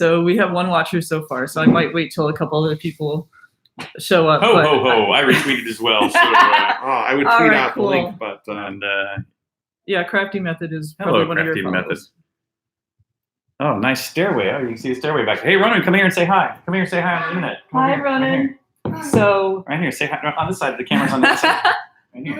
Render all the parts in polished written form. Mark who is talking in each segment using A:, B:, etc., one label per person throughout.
A: So we have one watcher so far. So I might wait till a couple other people show up.
B: Ho, ho, ho. I retweeted as well. So,
C: I would tweet out
A: cool.
C: the link, but...
A: yeah, Crafty Method is probably one of your followers.
B: Oh, nice stairway. Oh, you can see the stairway back there. Hey, Ronan, come here and say hi. Come here and say hi on the internet.
A: Hi, Ronan. So...
B: Right here. Say hi. On this side. The camera's on this side. Right here.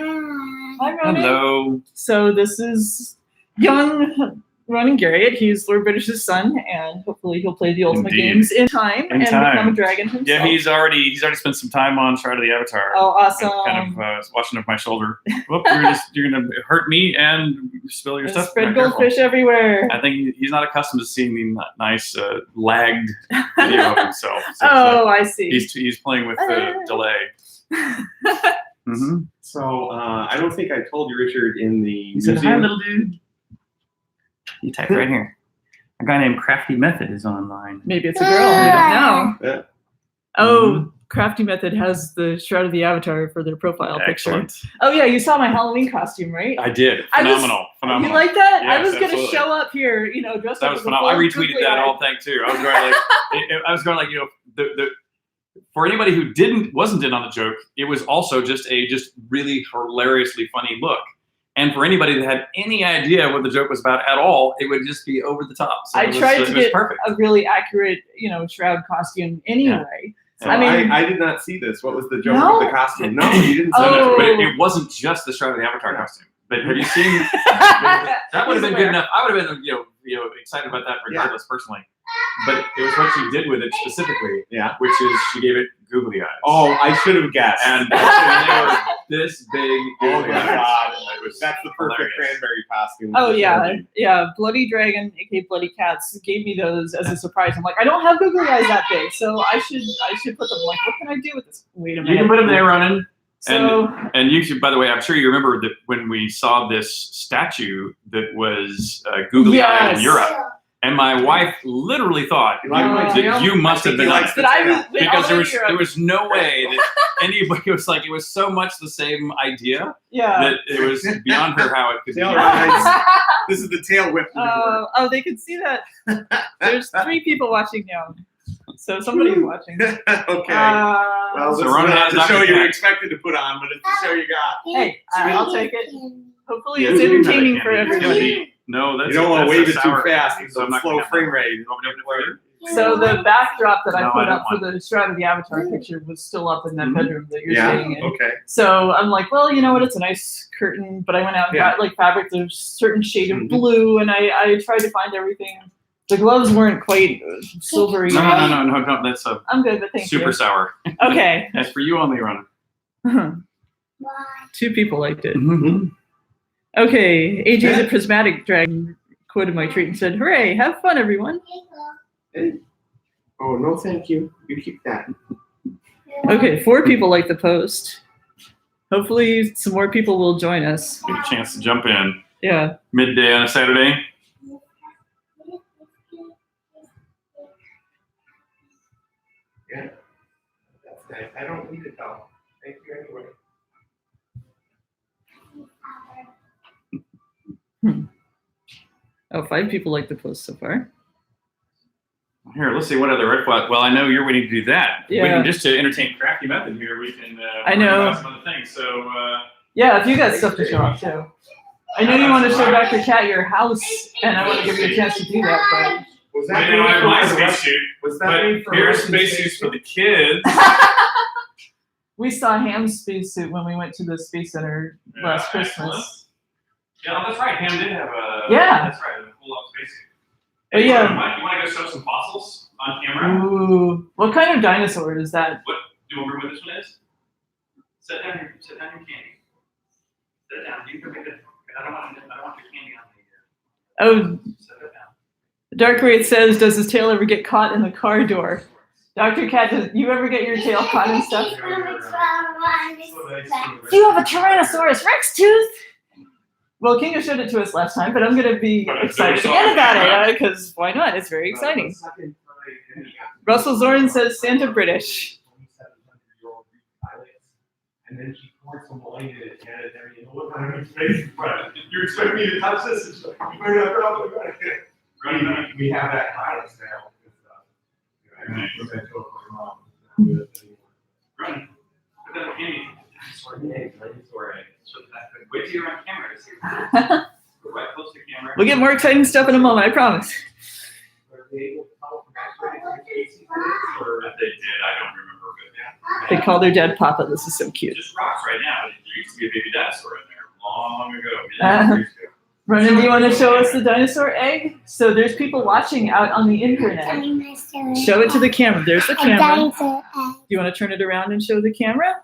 A: Hi, Ronan.
B: Hello.
A: So this is young Ronan Garriott. He's Lord British's son, and hopefully he'll play the Ultima games in time and become a dragon himself.
B: Yeah, he's already spent some time on Shroud of the Avatar.
A: Oh, awesome!
B: Kind of watching over my shoulder. Whoop, you're gonna hurt me and spill your stuff.
A: Spread goldfish everywhere.
B: I think he's not accustomed to seeing the nice lagged video of himself. So
A: I see.
B: He's playing with the delay.
C: So I don't think I told you, Richard, in the
B: museum. Said, hi, little dude. You type right here. A guy named Crafty Method is online.
A: Maybe it's a girl. I don't know.
C: Yeah.
A: Oh, Crafty Method has the Shroud of the Avatar for their profile picture. Oh yeah, you saw my Halloween costume, right?
B: I did. Phenomenal.
A: You like that?
B: Yes,
A: I was going to show up here, dressed up.
B: That was phenomenal. I retweeted that whole thing too. I was going like, for anybody who wasn't in on the joke, it was also just really hilariously funny look. And for anybody that had any idea what the joke was about at all, it would just be over the top. So
A: I tried to get a really accurate, Shroud costume anyway.
C: So I did not see this. What was the joke of the costume? No, you didn't see that.
B: But it wasn't just the Shroud of the Avatar costume. But have you seen? That would have been good enough. I would have been, excited about that regardless, personally. But it was what she did with it specifically, which is she gave it googly eyes.
C: Oh, I should have guessed.
B: And they were this big.
C: Oh my god, that's the perfect cranberry costume.
A: Oh yeah. Bloody Dragon, aka Bloody Cats, gave me those as a surprise. I'm like, I don't have googly eyes that big, so I should put them. Like, what can I do with this? Wait a minute.
B: You can put them there, Ronan.
A: So,
B: and you should, by the way, I'm sure you remember that when we saw this statue that was googly eyed in Europe. And my wife literally thought that you must have been like because there was no way that anybody was like, it was so much the same idea that it was beyond her how it could be.
C: This is the tail whip.
A: Oh, they can see that. There's 3 people watching now. So somebody's watching.
C: Okay. Well, so Ronan has the show you expected to put on, but it's the show you got.
A: Hey, I'll take it. Hopefully it's entertaining for everybody.
B: No,
C: you don't want to wave it too fast. It's a slow frame rate.
A: So the backdrop that I put up for the Shroud of the Avatar picture was still up in that bedroom that you're staying in.
C: Okay.
A: So I'm like, well, you know what? It's a nice curtain, but I went out and got like fabric. There's a certain shade of blue, and I tried to find everything. The gloves weren't quite silvery.
B: No. That's
A: I'm good, but thank you.
B: Super sour.
A: Okay.
B: That's for you only, Ronan.
A: 2 people liked it. Okay, AJ's a prismatic dragon quoted my tweet and said, "Hooray, have fun, everyone."
C: Hey. Oh, no, thank you. You keep that.
A: Okay, 4 people like the post. Hopefully some more people will join us.
B: Get a chance to jump in.
A: Yeah.
B: Midday on a Saturday.
C: Yeah. That's nice. I don't need it though. Thank you anyway.
A: Oh, 5 people like the post so far.
B: Here, let's see what other red flag. Well, I know you're waiting to do that.
A: Yeah.
B: We can just to entertain Crafty Method here. We can.
A: I know.
B: Some other things. So.
A: Yeah, if you got stuff to show off too. I know you want to show Dr. Cat your house, and I want to give you a chance to do that. But
C: was that
B: my spacesuit? Was that but here's spacesuits for the kids.
A: We saw Ham's spacesuit when we went to the Space Center last Christmas.
B: Yeah, that's right. Ham did have a.
A: Yeah.
B: That's right. A full-up spacesuit.
A: Hey,
B: you want to go show some fossils on camera?
A: Ooh, what kind of dinosaur is that?
B: What? Do you remember what this one is? Sit down your candy. Sit down. You can make it. I don't want your candy on the.
A: Oh. Sit down. Dark Wraith says, "Does his tail ever get caught in the car door?" Dr. Cat, does you ever get your tail caught in stuff? You have a Tyrannosaurus Rex tooth. Well, Kinga showed it to us last time, but I'm going to be excited again about it, because why not? It's very exciting. Russell Zorin says Santa British.
C: And then she poured some wine in it, and everything. Look on her face. You expect me to touch this? We have that highest now.
B: Run. Put that in. Wait till you're on camera to see. Right close to camera.
A: We'll get more exciting stuff in a moment, I promise.
B: They did. I don't remember. But
A: They call their dad Papa. This is so cute.
B: Just rocks right now. There used to be a baby dinosaur in there long ago. Years ago.
A: Ronan, do you want to show us the dinosaur egg? So there's people watching out on the internet. Show it to the camera. There's the camera. Do you want to turn it around and show the camera?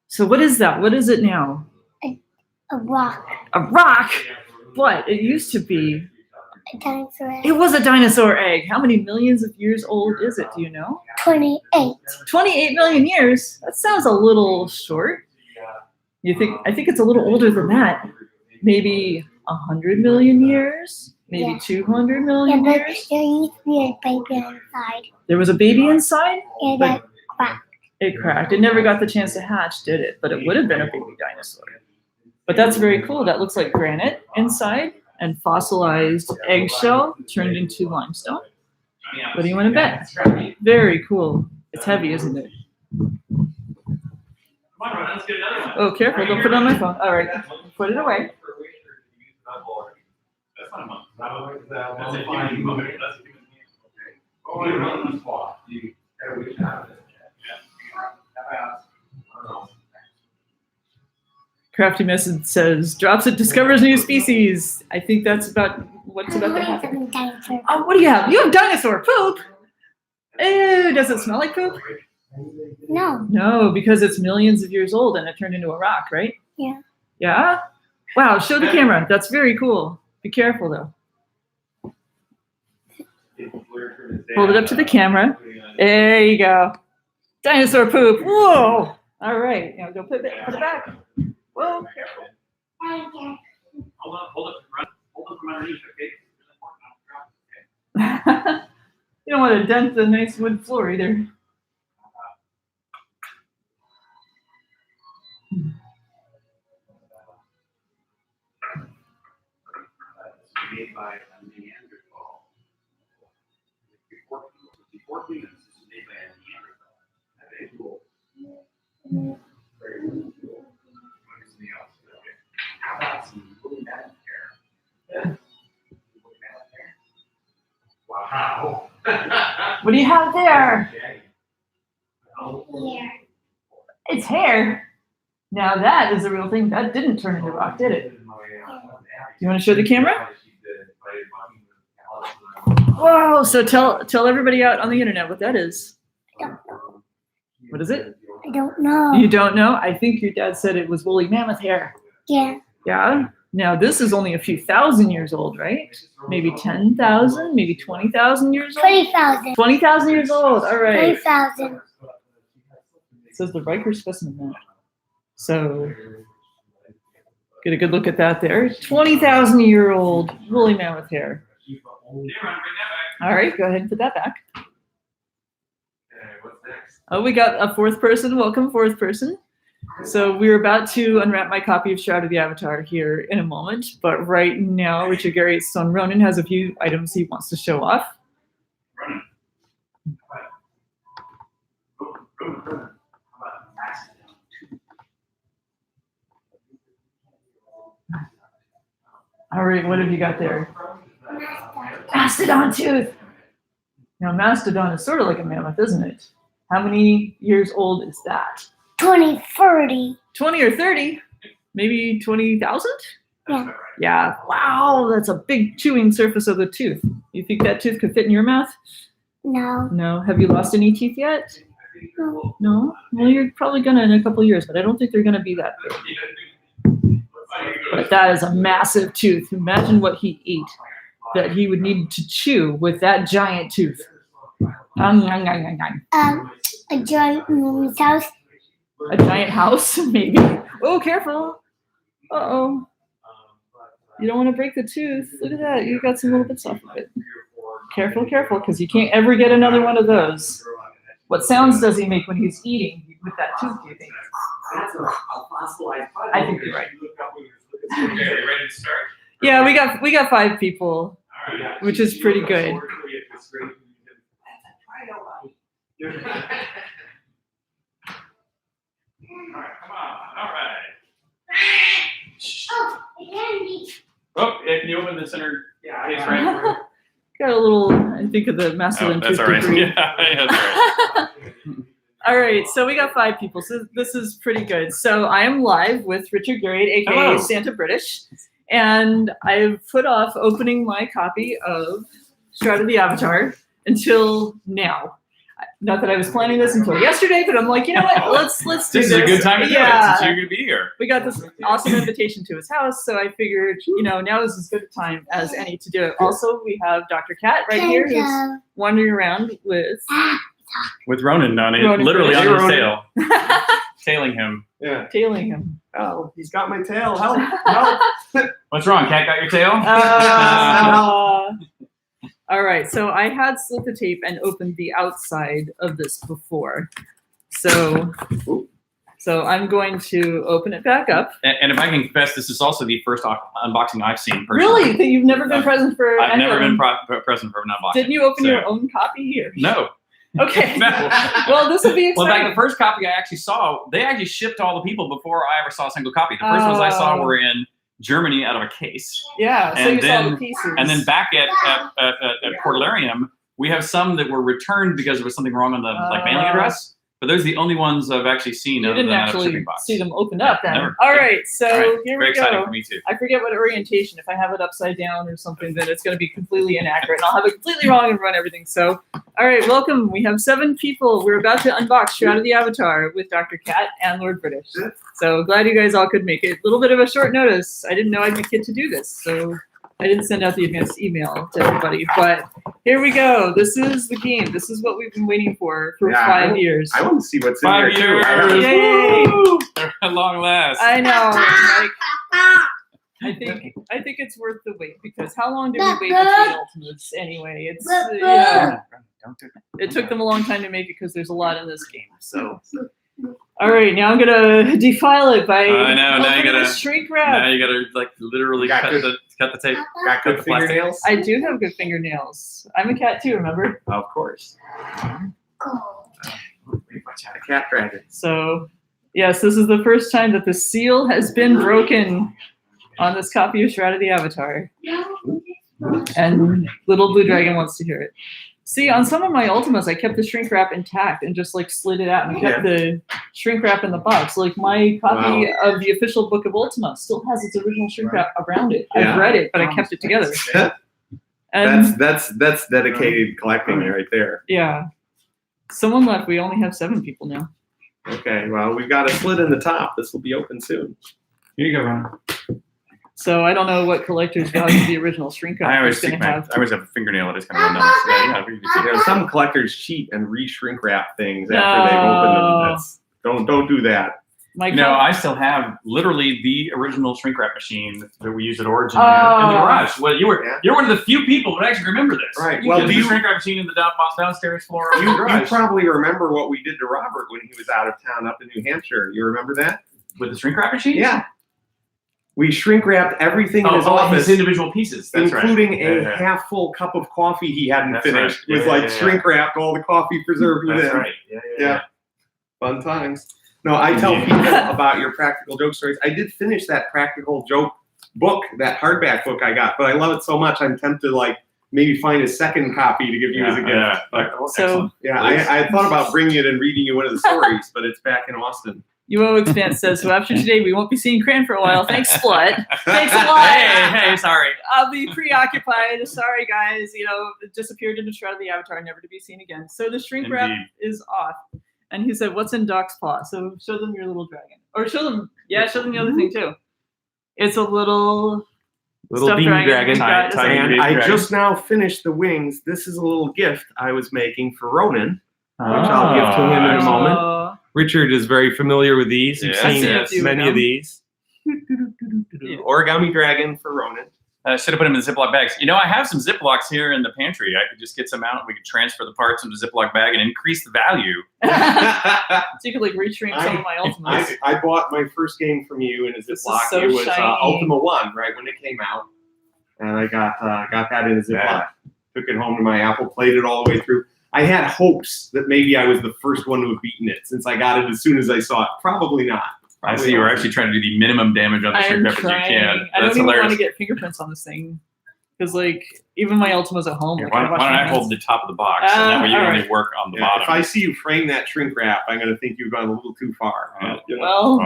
A: So what is that? What is it now?
D: A rock.
A: A rock? What? It used to be.
D: A dinosaur egg.
A: It was a dinosaur egg. How many millions of years old is it? Do you know?
D: 28.
A: 28 million years? That sounds a little short. You think? I think it's a little older than that. Maybe 100 million years? Maybe
D: Yeah.
A: 200
D: Yeah,
A: million
D: but
A: years?
D: there used to be a baby inside.
A: There was a baby inside?
D: Yeah,
A: But-
D: that cracked.
A: It cracked. It never got the chance to hatch, did it? But it would have been a baby dinosaur. But that's very cool. That looks like granite inside and fossilized eggshell turned into limestone. What do you want to bet? Very cool. It's heavy, isn't it?
B: Come on, Ronan, let's get another one.
A: Oh, careful. Don't put it on my phone. All right. Put it away.
B: That's not a monkey. That's a human monkey. That's a human being.
C: Oh, you're on the spot. You gotta reach out.
A: Crafty Message says, drops it, discovers new species. I think that's about what's about to happen.
D: Dinosaur.
A: Oh, what do you have? You have dinosaur poop. Ew, does it smell like poop?
D: No.
A: No, because it's millions of years old and it turned into a rock, right?
D: Yeah.
A: Yeah? Wow, show the camera. That's very cool. Be careful though. Hold it up to the camera. There you go. Dinosaur poop. Whoa! All right, now go put it back. Whoa, careful.
B: Hold it from underneath, okay?
A: You don't want to dent the nice wood floor either.
B: Made by a Neanderthal. Before humans, this was made by a Neanderthal. Very cool. Very cool. Something else. Okay. How about some woolly mammoth hair? Woolly mammoth hair. Wow.
A: What do you have there?
D: Yeah.
A: It's hair. Now that is a real thing. That didn't turn into rock, did it? You want to show the camera? Whoa! So tell everybody out on the internet what that is.
D: I don't know.
A: What is it?
D: I don't know.
A: You don't know? I think your dad said it was woolly mammoth hair.
D: Yeah.
A: Yeah? Now this is only a few thousand years old, right? Maybe 10,000, maybe 20,000 years old?
D: 20,000.
A: 20,000 years old, all right.
D: 20,000.
A: It says the Riker specimen map. So get a good look at that there. 20,000-year-old woolly mammoth hair. All right, go ahead and put that back.
C: What's next?
A: Oh, we got a fourth person. Welcome, fourth person. So we're about to unwrap my copy of Shroud of the Avatar here in a moment. But right now, Richard Garriott's son Ronan has a few items he wants to show off. All right, what have you got there? Mastodon tooth. Now, mastodon is sort of like a mammoth, isn't it? How many years old is that?
D: 2030.
A: 20 or 30? Maybe 20,000?
D: Yeah.
A: Yeah. Wow, that's a big chewing surface of the tooth. You think that tooth could fit in your mouth?
D: No.
A: No. Have you lost any teeth yet?
D: No.
A: No? Well, you're probably gonna in a couple of years, but I don't think they're gonna be that big. But that is a massive tooth. Imagine what he ate that he would need to chew with that giant tooth.
D: A giant moon's house.
A: A giant house, maybe. Oh, careful. Uh-oh. You don't want to break the tooth. Look at that. You got some little bits off of it. Careful, careful, because you can't ever get another one of those. What sounds does he make when he's eating with that tooth, do you think? I think you're right.
B: Okay, are you ready to start?
A: Yeah, we got 5 people, which is pretty good.
B: right, come on. All right.
D: Oh, again.
B: Oh, yeah, can you open the center
C: Yeah,
B: case
C: I
B: right?
A: Got a little, I think of the
B: Oh,
A: masculine
B: that's
A: truth
B: all right.
A: degree.
B: Yeah, that's all right.
A: All right, so we got 5 people, so this is pretty good. So I am live with Richard Garriott, aka
B: Hello.
A: Santa British, and I've put off opening my copy of Shroud of the Avatar until now. Not that I was planning this until yesterday, but I'm like, you know what? Let's do this.
B: This is a good time to do it
A: Yeah.
B: since you're going to be here.
A: We got this awesome invitation to his house, so I figured, now is as good a time as any to do it. Also, we have Dr. Kat right here who's wandering around with
B: Ronan on it,
A: Ronan.
B: literally
C: Hey,
B: on his
C: Ronan.
B: tail, tailing him.
C: Yeah.
A: tailing him.
C: Oh, he's got my tail. Help! Help!
B: What's wrong? Cat got your tail?
A: All right, so I had slit the tape and opened the outside of this before. So I'm going to open it back up.
B: And if I can confess, this is also the first unboxing I've seen personally.
A: Really? That you've never been present for
B: I've never
A: any-
B: been present for an unboxing.
A: Didn't you open
B: So-
A: your own copy here?
B: No.
A: Okay.
B: No.
A: Well, this will be
B: Well, in fact,
A: exciting.
B: the first copy I actually saw, they actually shipped to all the people before I ever saw a single copy. The first ones I saw were in Germany out of a case.
A: Yeah, so
B: and
A: you saw
B: then-
A: the pieces.
B: And then back at Portalarium, we have some that were returned because there was something wrong on the mailing address. But those are the only ones I've actually seen
A: you
B: other
A: didn't
B: than out of a
A: actually
B: shipping box.
A: see them opened up then.
B: Never.
A: All right, so
B: All right.
A: here
B: Very
A: we
B: exciting
A: go.
B: for me too.
A: I forget what orientation. If I have it upside down or something, then it's going to be completely inaccurate. And I'll have it completely wrong and run everything. So, all right, welcome. We have 7 people. We're about to unbox Shroud of the Avatar with Dr. Kat and Lord British. So glad you guys all could make it. A little bit of a short notice. I didn't know I'd get to do this, so I didn't send out the advanced email to everybody. But here we go. This is the game. This is what we've been waiting for
C: Yeah,
A: 5 years.
C: I want to see what's in
B: 5
C: there too. I don't-
B: years.
A: Yay!
B: Woo! At long last.
A: I know. Like, I think it's worth the wait because how long did we wait between Ultimas anyway? It's
B: Don't do that.
A: it took them a long time to make it because there's a lot in this game. So, all right, now I'm gonna defile it by
B: I know, now you
A: opening
B: gotta-
A: the shrink
B: Now
A: wrap.
B: you gotta literally
C: Got
B: cut
C: good-
B: the tape.
C: Got good
B: the plastic.
C: fingernails?
A: I do have good fingernails. I'm a cat too, remember?
C: Of course. A cat dragon.
A: So, yes, this is the first time that the seal has been broken on this copy of Shroud of the Avatar. And Little Blue Dragon wants to hear it. See, on some of my Ultimas, I kept the shrink wrap intact and just like slid it out and kept the shrink wrap in the box. Like my copy of the official book of Ultima still has its original shrink wrap around it.
C: Yeah.
A: I've read it, but I kept it together. And
C: That's dedicated collecting right there.
A: yeah, someone left. We only have 7 people now.
C: Okay, well, we've got a slit in the top. This will be open soon.
B: Here you go, Ron.
A: So I don't know what collector's value the original shrink wrap
B: I always
A: is going to have.
B: I always have a fingernail that is kind of nuts. Yeah, we can see
C: You know, some collectors cheat and re-shrink wrap things after they've opened them. That's, don't do that.
A: My
B: No,
A: cop-
B: I still have literally the original shrink wrap machine that we used at Origin in the garage. Well, you're one of the few people that actually remember this.
C: Right.
B: You
C: Well,
B: did
C: do
B: the
C: you-
B: shrink wrap machine in the downstairs floor of the
C: You
B: garage
C: probably remember what we did to Robert when he was out of town up in New Hampshire. You remember that?
B: with the shrink wrap machine.
C: Yeah. We shrink wrapped everything in his office,
B: his individual pieces. That's
C: including
B: right.
C: a half full cup of coffee he hadn't
B: That's
C: finished.
B: right.
C: It was like shrink wrapped, all the coffee preserved
B: That's
C: within.
B: right.
C: Yeah. Fun times. No, I tell people about your practical joke stories. I did finish that practical joke book, that hardback book I got, but I love it so much I'm tempted to like maybe find a second copy to give you as a gift.
B: Yeah.
C: But,
A: So
C: yeah, I thought about bringing it and reading you one of the stories, but it's back in Austin.
A: UO Expanse says, so after today, we won't be seeing Cran for a while. Thanks, Splut. Thanks a lot.
B: Hey, sorry.
A: I'll be preoccupied. Sorry, guys. It disappeared into Shroud of the Avatar, never to be seen again. So the shrink wrap
B: Indeed.
A: is off. And he said, what's in Doc's paw? So show them your little dragon. Or show them the other thing, too. It's a little stuffed dragon. We've got-
B: Tiny
C: And
B: baby
C: I
B: dragon.
C: just now finished the wings. This is a little gift I was making for Ronan.
B: I'll
C: give to him in a moment.
A: Oh.
C: Richard is very familiar with these. You've
B: Yes,
C: seen
B: yes.
C: many of these.
A: Yeah.
C: Origami dragon for Ronan.
B: I should have put them in the Ziploc bags. I have some Ziplocs here in the pantry. I could just get some out. We could transfer the parts into the Ziploc bag and increase the value.
A: So you could like reshrink some of my Ultimas.
C: I bought my first game from you in a
A: This is
C: Ziploc.
A: so
C: It was
A: shiny.
C: Ultima 1, right when it came out. And I got that in a Ziploc.
B: Yeah.
C: Took it home to my Apple, played it all the way through. I had hopes that maybe I was the first one to have beaten it since I got it as soon as I saw it. Probably not.
B: I see you were actually trying to do the minimum damage on the shrink wrap as you can.
A: I don't
B: That's
A: even want to
B: hilarious.
A: get fingerprints on this thing. Because, like, even my Ultima's at home.
B: Here,
A: Like,
B: why don't I hold the top of the box, and that way you only work on the bottom.
C: If I see you frame that shrink wrap, I'm going to think you've gone a little too far.
A: Well,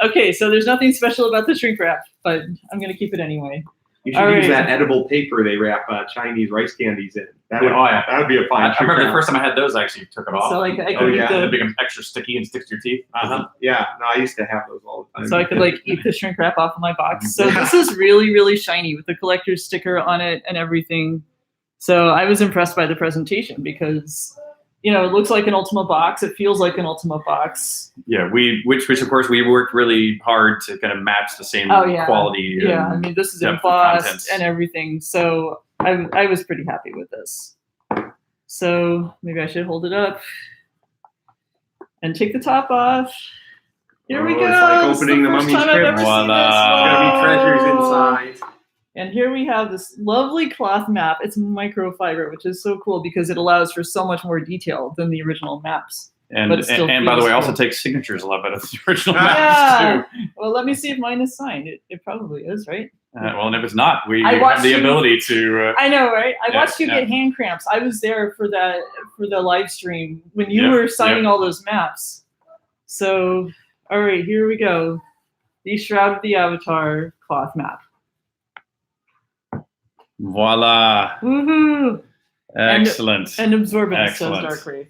A: okay, so there's nothing special about the shrink wrap, but I'm going to keep it anyway.
C: You should use that edible paper they wrap Chinese rice candies in. That would be a fine.
B: I remember the first time I had those, I actually took it off.
A: So like I could
B: it becomes extra sticky and sticks to your teeth.
C: Yeah, no, I used to have those all the time.
A: So I could like eat the shrink wrap off of my box. So this is really, really shiny with the collector's sticker on it and everything. So I was impressed by the presentation because, you know, it looks like an Ultima box. It feels like an Ultima box.
B: Yeah, which of course we worked really hard to kind of match the same quality.
A: Yeah, I mean this is embossed and everything. So I was pretty happy with this. So maybe I should hold it up and take the top off. Here we go.
C: It's like opening the mummy's crib.
B: Voila.
C: There's gonna be treasures inside.
A: And here we have this lovely cloth map. It's microfiber, which is so cool because it allows for so much more detail than the original maps.
B: And by the way, also takes signatures a lot better than the original maps too.
A: Well, let me see if mine is signed. It probably is, right?
B: Well, and if it's not, we have the ability to.
A: I know, right? I watched you get hand cramps. I was there for the live stream when you were signing all those maps. So, all right, here we go. The Shroud of the Avatar cloth map.
B: Voila!
A: Woohoo!
B: Excellent.
A: And absorbent, says Darkwraith.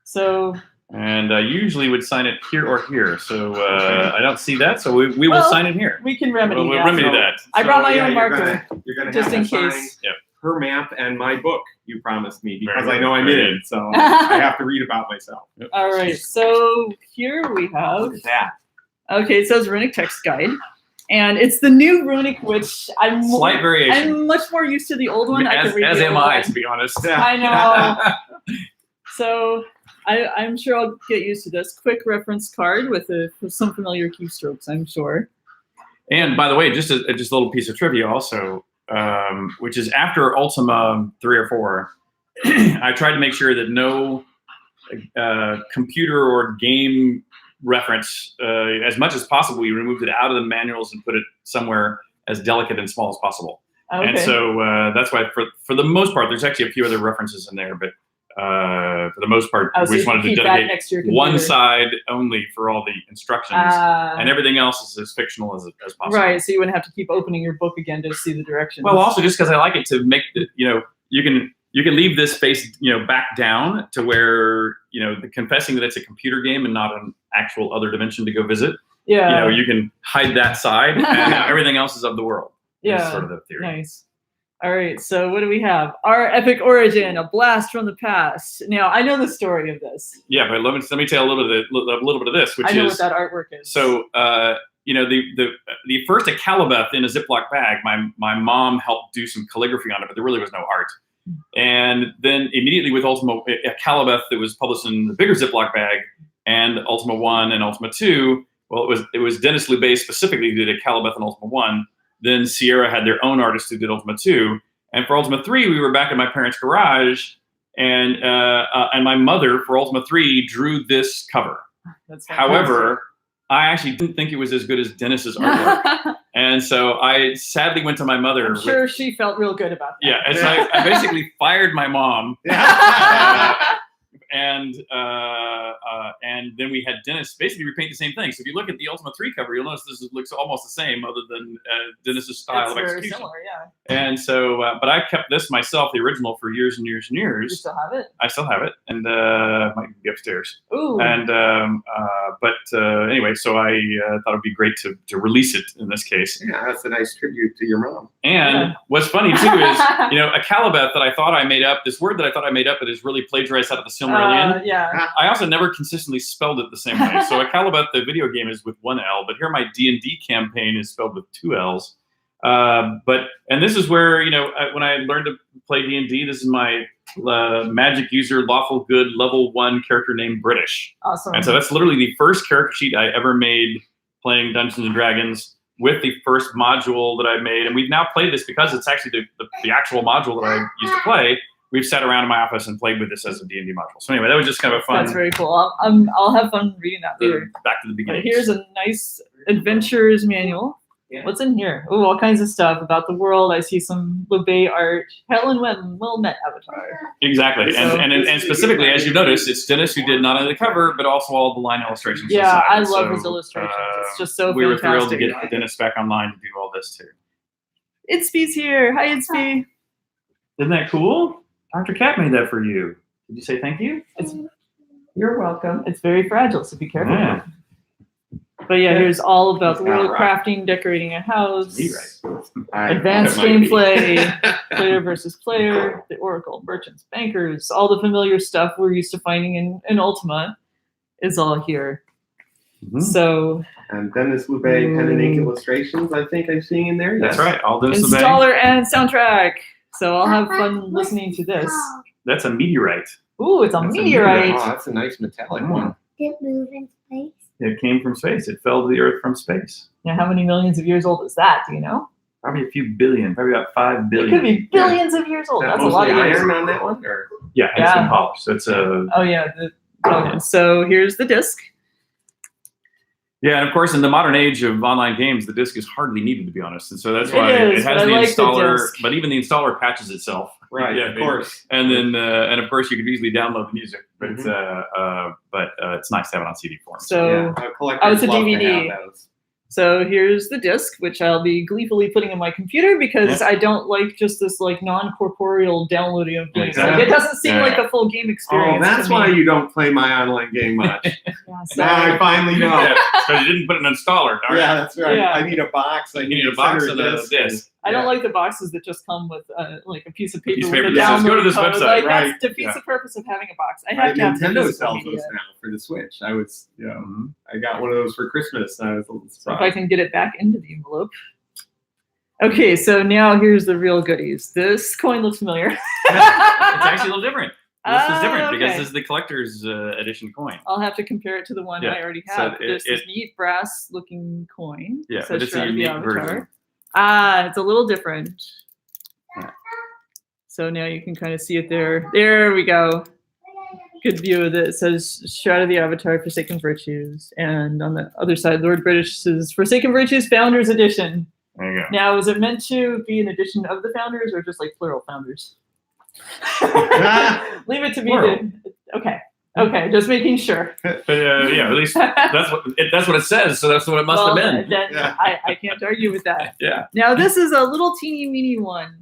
A: So.
B: And I usually would sign it here or here, so I don't see that. So we will sign it here.
A: We can remedy.
B: We'll remedy that.
A: I brought my own marker.
C: You're gonna
A: just
C: have
A: in
C: to
A: case.
C: sign her map and my book. You promised me because I know I'm in it, so I have to read about myself.
A: All right. So here we have.
C: Look at that.
A: Okay, it says Runic Text Guide. And it's the new Runic, which I'm
B: slight variation.
A: I'm much more used to the old one.
B: As am I, to be honest.
A: I know. So I'm sure I'll get used to this. Quick reference card with some familiar keystrokes, I'm sure.
B: And by the way, just a little piece of trivia also, which is after Ultima 3 or 4, I tried to make sure that no computer or game reference, as much as possible, we removed it out of the manuals and put it somewhere as delicate and small as possible. Okay. And so that's why, for the most part, there's actually a few other references in there, but for the most part, we just wanted to dedicate one side only for all the instructions, and everything else is as fictional as possible.
A: Right, so you wouldn't have to keep opening your book again to see the directions.
B: Well, also just because I like it to make the, you can leave this space, back down to where, the confessing that it's a computer game and not an actual other dimension to go visit.
A: Yeah.
B: You can hide that side and everything else is of the world.
A: Yeah.
B: Sort of the theory.
A: Nice. All right. So what do we have? Our epic origin, a blast from the past. Now I know the story of this.
B: Yeah, but let me tell a little bit of this, which
A: I know what that artwork is.
B: So, the first Acalabeth in a Ziploc bag, my mom helped do some calligraphy on it, but there really was no art. And then immediately with Ultima Acalabeth that was published in the bigger Ziploc bag, and Ultima 1 and Ultima 2, well, it was Dennis Lubé specifically who did Acalabeth and Ultima 1. Then Sierra had their own artist who did Ultima 2. And for Ultima 3, we were back in my parents' garage, and my mother, for Ultima 3, drew this cover. However, I actually didn't think it was as good as Dennis's artwork. And so I sadly went to my mother.
A: I'm sure she felt real good about that.
B: Yeah, and so I basically fired my mom. And then we had Dennis basically repaint the same thing. So if you look at the Ultima 3 cover, you'll notice this looks almost the same, other than Dennis's style of execution. Very similar, yeah. And so, but I kept this myself, the original, for years and years and years.
A: You still have it?
B: I still have it, and might be upstairs.
A: Ooh.
B: And anyway, so I thought it'd be great to release it in this case.
C: Yeah, that's a nice tribute to your mom.
B: And what's funny too is, Acalabeth that I thought I made up, this word that I thought I made up, that is really plagiarized out of the Silmarillion.
A: Yeah.
B: I also never consistently spelled it the same way. So Acalabeth, the video game, is with 1 L, but here my D&D campaign is spelled with 2 L's. And this is where, when I learned to play D&D, this is my magic user, lawful good, level 1 character named British.
A: Awesome.
B: And so that's literally the first character sheet I ever made playing Dungeons & Dragons, with the first module that I made. And we've now played this because it's actually the actual module that I used to play. we've sat around in my office and played with this as a D&D module. So anyway, that was just kind of a fun.
A: That's very cool. I'll have fun reading that later.
B: Back to the beginning.
A: But here's a nice adventurer's manual.
C: Yeah.
A: What's in here? Oh, all kinds of stuff about the world. I see some Lubei art. Helen well met avatar.
B: Exactly,
A: So-
B: and specifically, as you've noticed, it's Dennis who did not only the cover, but also all the line illustrations.
A: Yeah,
B: inside.
A: I love
B: So,
A: his illustrations. It's just so
B: we were thrilled to
A: fantastic.
B: get Dennis back online to do all this too.
A: Itzbe's here. Hi, Itzbe.
B: Isn't that cool? Dr. Cat made that for you. Did you say thank you?
A: You're welcome. It's very fragile, so be careful.
B: Yeah.
A: But yeah, here's all about the
C: It's
A: world
C: not right.
A: crafting, decorating a house,
C: I-
A: advanced
C: that might be.
A: gameplay, player versus player, the Oracle, merchants, bankers, all the familiar stuff we're used to finding in Ultima is all here.
B: Mhm.
A: So
C: And Dennis Lubey pen and ink illustrations, I think I'm seeing in there.
B: That's
C: Yes.
B: right. All Dennis Lubey.
A: installer and soundtrack. So I'll have fun listening to this.
B: That's a meteorite.
A: Ooh, it's a
C: That's
A: meteorite.
C: Oh, that's a nice metallic one.
D: Did it move in space?
B: It came from space. It fell to the Earth from space.
A: Now, how many millions of years old is that? Do you know?
B: Probably a few billion. Probably about 5
A: It
B: billion.
A: could be billions of years old.
C: Is that
A: That's a lot of
C: mostly
A: years.
C: iron on that one, or
B: Yeah, and it's
A: Yeah.
B: been polished. So it's a.
A: Oh yeah. So here's the disc.
B: Yeah, and of course, in the modern age of online games, the disc is hardly needed, to be honest. And so that's
A: It
B: why
A: is,
B: it
A: but
B: has
A: I
B: the
A: like the
B: installer.
A: disc.
B: But even the installer patches itself.
C: right?
B: Yeah,
C: Of course.
B: And then, and of course, you could easily download the music. But it's nice to have it on CD form.
A: So
C: Collectors
A: it's a
C: love to
A: DVD.
C: have those.
A: So here's the disc, which I'll be gleefully putting in my computer because I don't like just this like non-corporeal downloading of games. Like,
B: Exactly.
A: it doesn't seem
B: Yeah.
A: like a full game
C: Oh,
A: experience.
C: that's
A: to
C: why
A: me.
C: you don't play my online game much.
A: Yeah, so-
C: Now I finally know.
B: Yeah, because you didn't put an installer. Darn it.
C: Yeah, that's right.
A: Yeah.
C: I need a box.
B: You need a box and a disc.
A: I don't like the boxes that just come with like a piece of paper.
B: Piece of
A: with
B: paper
A: a
B: that says,
A: download
B: "Go to this
A: code."
B: website."
A: Like,
C: Right.
A: that defeats
B: Yeah.
A: the purpose of having a box. I
C: Right,
A: have to have the
C: Nintendo
A: physical
C: sells
A: media.
C: those now for the Switch. I was, I got one of those for Christmas. And I was a little
A: So if
C: surprised.
A: I can get it back into the envelope. Okay, so now here's the real goodies. This coin looks familiar.
B: It's actually a little different. This is different because
A: okay.
B: this is the collector's edition coin.
A: I'll have to compare it to the one
B: Yeah,
A: I already
B: so
A: have. There's this neat brass-looking coin.
B: Yeah,
A: It
B: but
A: says
B: it's a
A: Shroud of the
B: unique
A: Avatar.
B: version.
A: Ah, it's a little different.
B: Yeah.
A: So now you can kind of see it there. There we go. Good view of it. It says Shroud of the Avatar, Forsaken Virtues. And on the other side, Lord British's Forsaken Virtues Founders Edition.
B: There you go.
A: Now, is it meant to be an edition of the founders or just like plural founders? Leave it to me.
B: Plural.
A: Okay, just making sure.
B: But yeah, at least that's what it says. So that's what it must have been.
A: Then
C: Yeah.
A: I can't argue with that.
B: Yeah.
A: Now, this is a little teeny weeny one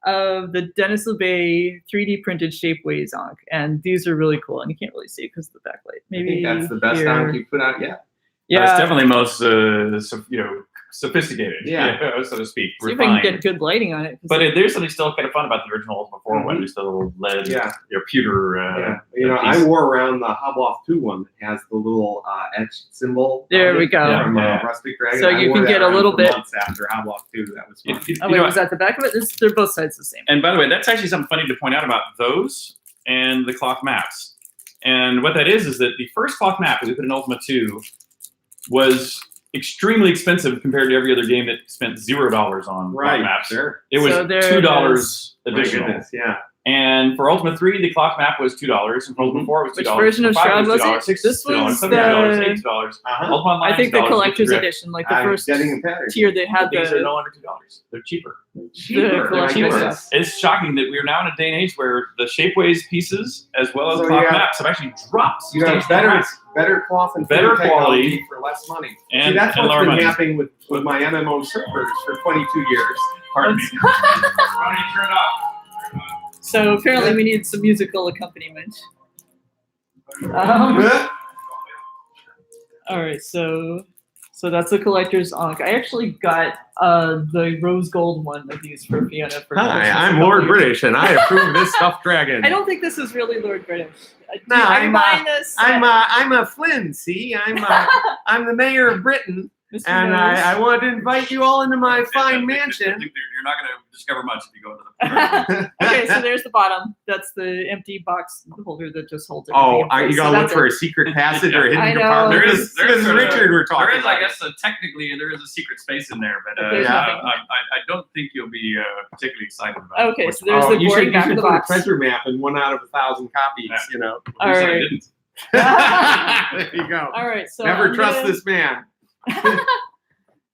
A: of the Dennis Lubey 3D printed Shapeways Ankh, and these are really cool. And you can't really see it because of the backlight.
C: I
A: Maybe
C: think that's the best
A: here.
C: Ankh you put out yet.
A: Yeah,
B: It's definitely most sophisticated.
C: Yeah.
B: So to speak.
A: see if I can
B: Refined.
A: get good lighting on it. 'cause
B: But there's something still kind of fun about the original Ultima 4 one. There's the little lead,
C: Yeah.
B: your pewter.
C: Yeah.
B: piece.
C: I wore around the Hobloff 2 one that has the little etched symbol.
A: There
C: on
A: we
C: it
A: go.
C: From
B: Yeah.
C: Rustic Dragon.
A: So
C: I
A: you
C: wore
A: can
C: that
A: get a
C: around
A: little
C: for
A: bit-
C: months after Hobloff 2. That was fun.
A: oh wait, was that the back of it? They're both sides the same.
B: And by the way, that's actually something funny to point out about those and the cloth maps. And what that is that the first cloth map that we put in Ultima 2 was extremely expensive compared to every other game that spent $0 on cloth maps.
C: Sure.
B: It was
A: So there it
B: $2
C: My
B: additional.
C: goodness, yeah.
B: And for Ultima 3, the clock map was $2, and for Ultima 4 was $2.
A: Which version of
B: For 5
A: Shroud was it?
B: $2, $6,
A: This was
B: $7,
A: the-
B: $8.
C: Uh-huh.
B: Ultima Online
A: I think the
B: $2,
A: collector's
B: Drift.
A: edition, like the
C: I'm
A: first
C: getting a pattern.
A: tier that had
B: But these are
A: the
B: no longer $2. They're cheaper.
C: Cheaper.
A: collection
C: My
A: stuff.
C: goodness.
B: It's shocking that we're now in a day and age where the Shapeways pieces, as well as
C: So
B: clock
C: you have-
B: maps, have actually dropped.
C: You have better cloth and
B: Better
C: fitter
B: quality.
C: technology for less money.
B: And-
C: See, that's
B: and
C: what's
B: lower
C: been
B: money.
C: happening with my MMO servers for 22 years.
B: Pardon me. Why don't you turn it off?
A: So apparently we need some musical accompaniment. All right, so that's the collector's Ankh. I actually got the rose gold one of these for Fiona for
C: Hi,
A: Christmas
C: I'm
A: a couple
C: Lord
A: years
C: British, and I approve this stuffed dragon.
A: I don't think this is really Lord British.
C: No,
A: Are you buying this?
C: I'm a Flynn. See, I'm the mayor of Britain.
A: Mr.
C: And
A: Nose.
C: I wanted to invite you all into my fine
B: I think
C: mansion.
B: you're not going to discover much if you go into the.
A: Okay, so there's the bottom. That's the empty box holder that just holds it.
C: Oh, you gotta look for a secret passage or a hidden
A: I know.
C: compartment.
A: There
C: This is Richard we're talking
B: There is,
C: about.
B: I guess, technically there is a secret space in there, but
A: There's nothing.
B: I don't think you'll be particularly excited about it.
A: Okay, so there's the
C: you
A: boring
C: should
A: back of the
C: put a
A: box.
C: treasure map in 1 out of 1,000 copies.
B: Yeah.
C: You know.
A: All
B: Who said I
A: right.
B: didn't?
C: There you go.
A: All right, so
C: Never
A: I'm
C: trust
A: gonna-
C: this man.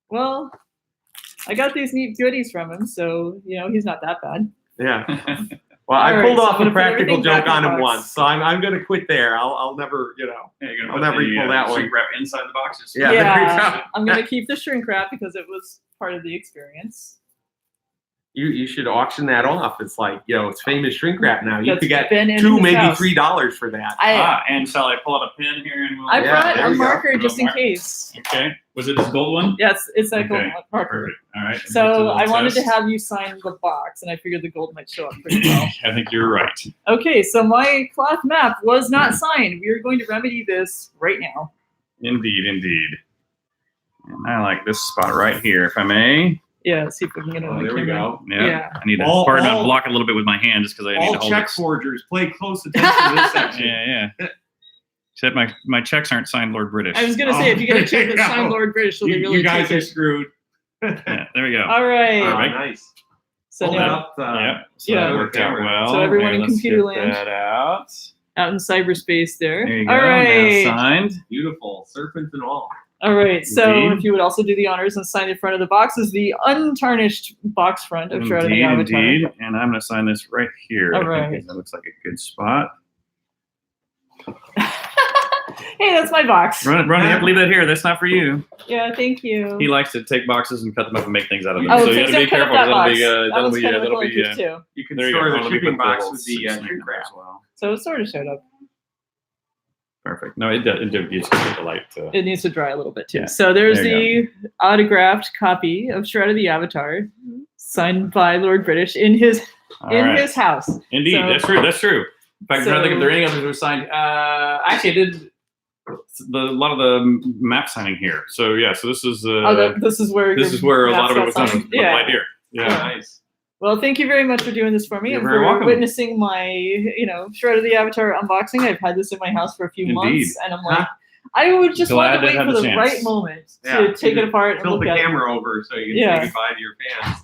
A: Well, I got these neat goodies from him, so he's not that bad.
C: Yeah. Well, I
A: All right,
C: pulled
A: so I'm
C: off
A: gonna
C: a
A: put
C: practical
A: everything back
C: joke on
A: in the
C: him
A: box.
C: once, so I'm gonna quit there. I'll never,
B: Yeah, you're gonna
C: I'll
B: put
C: never
B: the,
C: equal that one.
B: shrink wrap inside the boxes.
C: Yeah, there you go.
A: I'm gonna keep the shrink wrap because it was part of the experience.
C: You should auction that off. It's like, it's famous shrink wrap now. You
A: That's
C: could get
A: been in
C: $2,
A: his
C: maybe
A: house.
C: $3 for that.
B: And shall I pull out a pen here and we'll.
A: I
C: Yeah,
A: brought
C: there
A: a
C: you go.
A: marker just in
B: Marker.
A: case.
B: Okay. Was it this gold one?
A: Yes, it's a gold
B: Okay,
A: marker.
B: Perfect. All right.
A: So I wanted to
B: test.
A: have you sign the box, and I figured the gold might show up pretty well.
B: I think you're right.
A: Okay, so my cloth map was not signed. We are going to remedy this right now.
B: Indeed, indeed. And I like this spot right here, if I may.
A: Yeah, see if we can get it on
C: Oh, there we
A: camera.
C: go.
A: Yeah.
B: I need to
C: All-
B: pardon,
C: all-
B: block a little bit with my hand just because I need
C: All
B: to hold
C: check
B: it.
C: forgers, play close attention to this section.
B: Yeah. Except my checks aren't signed Lord British.
A: I was gonna say, if you get a check that's
C: No.
A: signed Lord British, will they
C: You,
A: really
C: you guys
A: take
C: are
A: it?
C: screwed.
B: Yeah, there we go.
A: All right.
C: Oh,
B: Perfect.
C: nice.
A: So
C: Hold it
A: now,
C: up.
B: Yep. So
A: yeah.
B: that worked out well.
A: So everyone
B: Here,
A: in
B: let's
A: computer
B: get
A: land.
B: that out.
A: out in cyberspace there.
B: There you go.
A: All right.
B: Now signed.
C: Beautiful. Serpent and all.
A: All right. So
B: Indeed.
A: if you would also do the honors and sign in front of the box is the untarnished box front of Shroud of the
B: Indeed,
A: Avatar.
B: indeed. And I'm going to sign this right here.
A: All
B: I think
A: right.
B: that looks like a good spot.
A: Hey, that's my box.
B: Run, you have to leave that here. That's not for you.
A: Yeah, thank you.
B: He likes to take boxes and cut them up and make things out of them.
A: Oh,
B: so you
A: please
B: have to be
A: don't cut up
B: careful.
A: that
B: That'll
A: box.
B: be,
A: That
B: that'll
A: one's
B: be,
A: kind of a
B: that'll be,
A: collector's too.
C: You can
B: there you
C: store
B: go.
C: the
B: Let me
C: shipping
B: put
C: box
B: little
C: with the
B: shrink
C: shrink
B: wrap
C: wrap.
B: as well.
A: So it sort of showed up.
B: Perfect. No, it does. It does. You just get the light to.
A: It needs to dry a little bit too.
B: Yeah,
A: So there's
B: there
A: the autographed copy of Shroud of the Avatar, signed by Lord British in his
B: All right.
A: his house.
B: Indeed,
A: So-
B: that's true. That's true. In fact, I'm trying to think if
A: So-
B: there are any others that were signed. Actually, I did a lot of the map signing here. So yeah, so this is
A: This is where
B: this
A: your
B: is where a
A: maps
B: lot of it
A: got
B: was done.
A: signed.
B: With
A: Yeah.
B: right here. Yeah.
C: Nice.
A: Well, thank you very much for doing this for me
B: You're
A: and
B: very
A: for
B: welcome.
A: witnessing my, Shroud of the Avatar unboxing. I've had this in my house for a few
B: Indeed.
A: months, and I'm like, I would just
B: Glad
A: want to
B: to
A: wait
B: have
A: for
B: the
A: the
B: chance.
A: right moment
C: Yeah.
A: to take it apart and
C: Tilt
A: look
C: the
A: at it.
C: camera over so you can
A: Yeah.
C: say goodbye to your fans.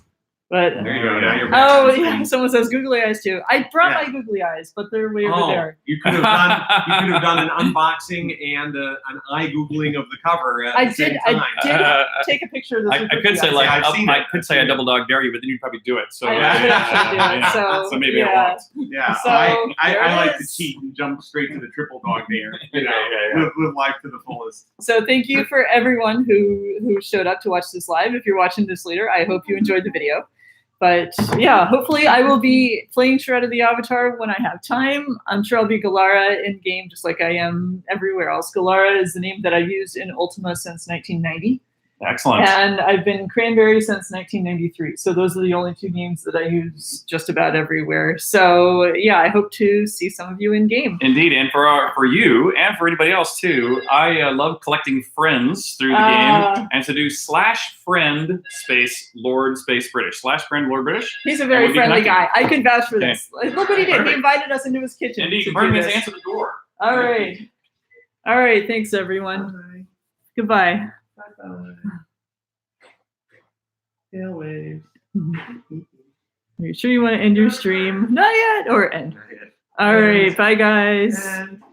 A: But
C: There you go. Now you're back
A: oh
C: on
A: yeah,
C: screen.
A: someone says googly eyes too. I brought
C: Yeah.
A: my googly eyes, but they're way over
C: Oh,
A: there.
C: you could have done an unboxing and an eye googling of the cover at
A: I
C: the same
A: did.
C: time.
A: I did take a picture of this.
B: I
A: with
B: could
A: googly
B: say
A: eyes.
B: like
C: Yeah, I've seen
B: I
C: it.
B: could say I double dog dare you, but then you'd probably do it. So
A: I would actually do it, so,
B: maybe
A: yeah.
B: I won't.
C: Yeah,
A: So,
C: I
A: there it
C: like to
A: is.
C: cheat and jump straight to the triple dog dare.
B: Yeah.
C: Live life to the fullest.
A: So thank you for everyone who showed up to watch this live. If you're watching this later, I hope you enjoyed the video. But yeah, hopefully I will be playing Shroud of the Avatar when I have time. I'm sure I'll be Gallara in game just like I am everywhere else. Gallara is the name that I've used in Ultima since 1990.
B: Excellent.
A: And I've been Cranberry since 1993. So those are the only two games that I use just about everywhere. So yeah, I hope to see some of you in game.
B: Indeed, and for you and for anybody else too, I love collecting friends through the game, and to do /friend space Lord space British /friend Lord British.
A: He's a
B: And
A: very
B: we'll be
A: friendly guy.
B: connecting.
A: I can vouch for
B: Okay.
A: this. Like, look what he did.
B: Perfect.
A: He invited us into his kitchen.
B: Indeed,
A: to do
B: Martin has
A: this.
B: answered the door.
A: All right. All right. Thanks, everyone. Goodbye.
C: Tail waves.
A: Are you sure you want to end your stream? Not yet, or end. All right. Bye, guys.